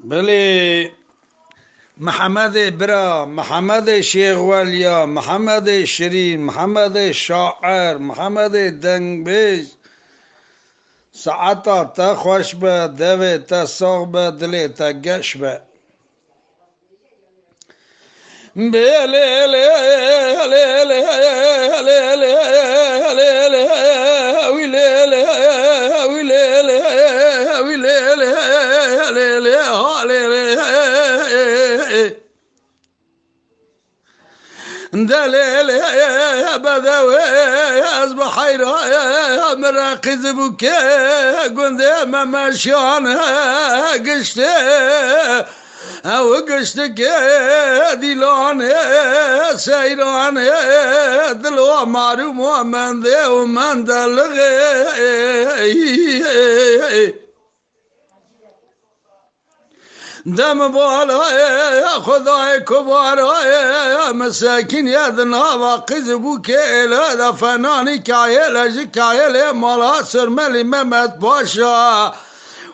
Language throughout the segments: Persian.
بله محمد برا، محمد شیخ ولیا، محمد شیرین، محمد شاعر، محمد دنگبیج. ساعتا تا خوش به، دوی تا ساغ به، دلی تا گش به. دليل بدوي از بحيرة مراقز بوكي قندي ما مشيان قشتي او قشتك ديلان سيران دلو معروم ومن ذي ومن دلغي دم بالا خدای کبار مساکین یادنا واقز بو که اله فنانی کایل جکایل مالا سرملی محمد پاشا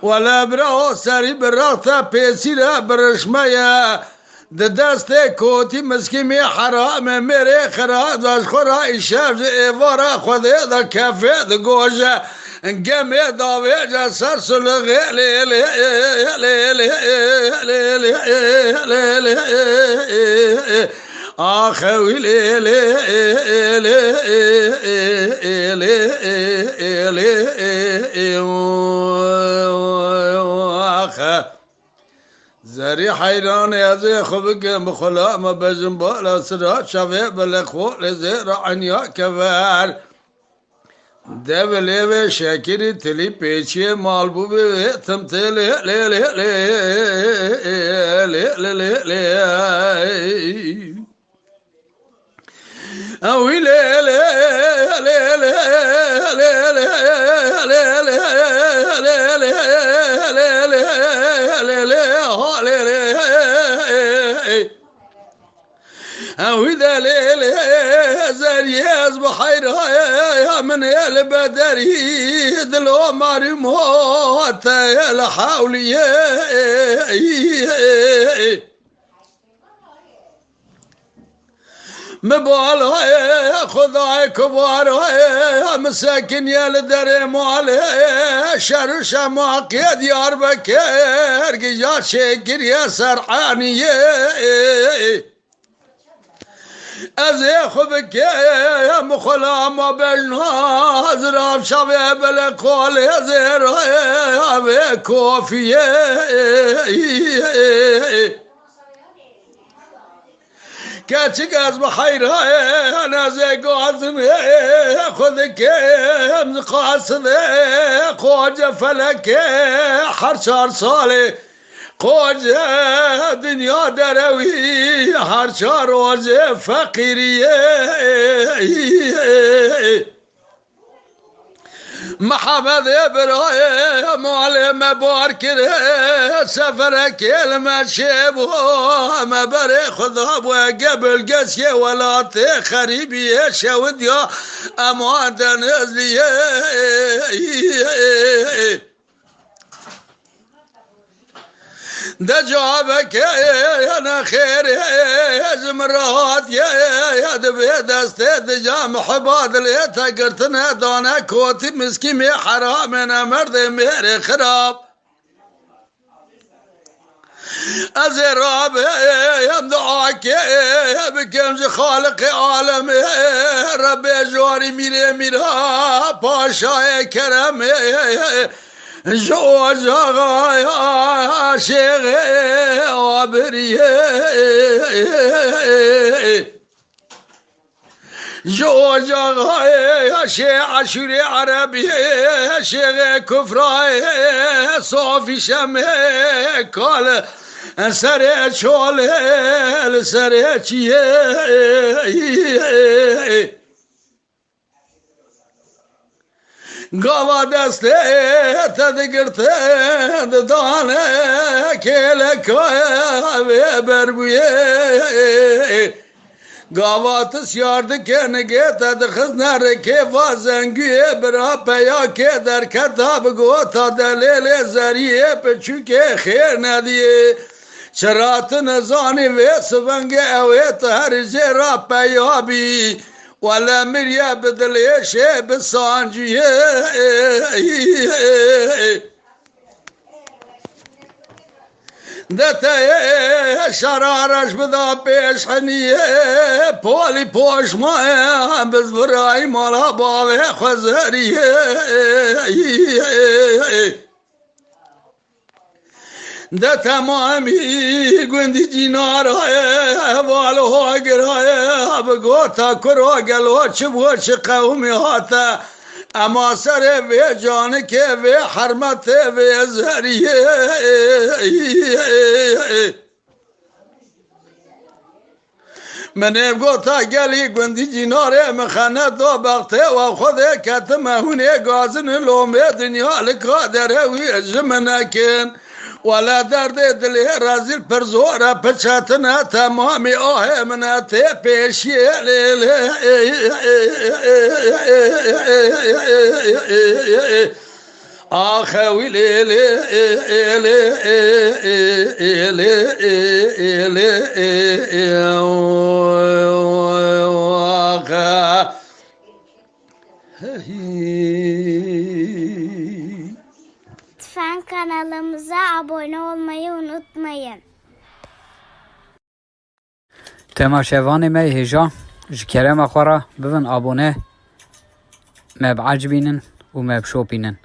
ولا برا سری برا پیسی را برشمه دست کوتی مسکیمی حرام میره خراد از خورا ایشف ایوارا خوده دا کفه دا گوشه گمه داوی جسر سلغی لیلی آخوی لیلی آخه زری حیران از خوب که مخلا ما بجن بالا سرا شوه بلخوال زیر عنیا کور دبلی شکری تلی پیچی مالبوبی تم تلی لی لی لی لی لی لی لی اوی لی لی لی لی لی لی اوی دلیل زریز بحیره من البدری دلو ماری موت الحولیه مبالغ خدای کبار مساکین یال در مال شرش ماقید یار بکر گیا شکر یا سرحانیه از خوب که مخلا ما بجنا زراب شوه بلکول زیره کافیه کچک از بحیره نازه گازمه خود که قاصده خواجه فلکه هر 4 ساله خواجه دنیا دروی هر 4 روز فقیریه محمد برای معلم بار کره سفر کلمه شبو مبر خدا بو قبل قسیه ولات خریبیه شود یا اما دنزلیه ده جوابك انا خير يا زمرات يا دبي دست دجام حباد ليتا قرتنا دونا كوتي مسكي حرام انا مرد ميري خراب ازراب يمدعاك بكمز خالق عالم ربي جواري ميري ميرا باشا كرم جو جاغا شيخ وابريه جو جاغا شيخ عشوري عربي شيخ كفراي صوفي شمي قال سري شول سري چيه گاوا دسته تدگرته دانه کلکای بربویه Gavatı yardı kene gete de kız nere ke vazengüye bira peya ke der ketabı gota delele zeriye peçüke khair ne diye şeratın zani ve svenge evet her zera peya bi ولا مريا بدل شي بسانجيه دته شرارش بدا پیش حنیه پولی پوش ماه بزبرای مالا باوه خزریه ده تمامی گوندی جینارای والو هاگرای بگوتا کرو گلو چبوش قومی هاتا اما سر وی جان که وی حرمت وی زریه من گوتا گلی گوندی جیناره مخانه دو بغته و خود کتمه هونه گازن لومه دنیا لکادره وی جمنکن ولا درد دلی رازیل پر زوره پچتنه تمامی آه منته پیشیه آخوی لیلی Lütfen kanalımıza abone olmayı unutmayın. تماشاوانی می هجا جکرم اخورا ببن آبونه مب عجبینن و مب شوپینن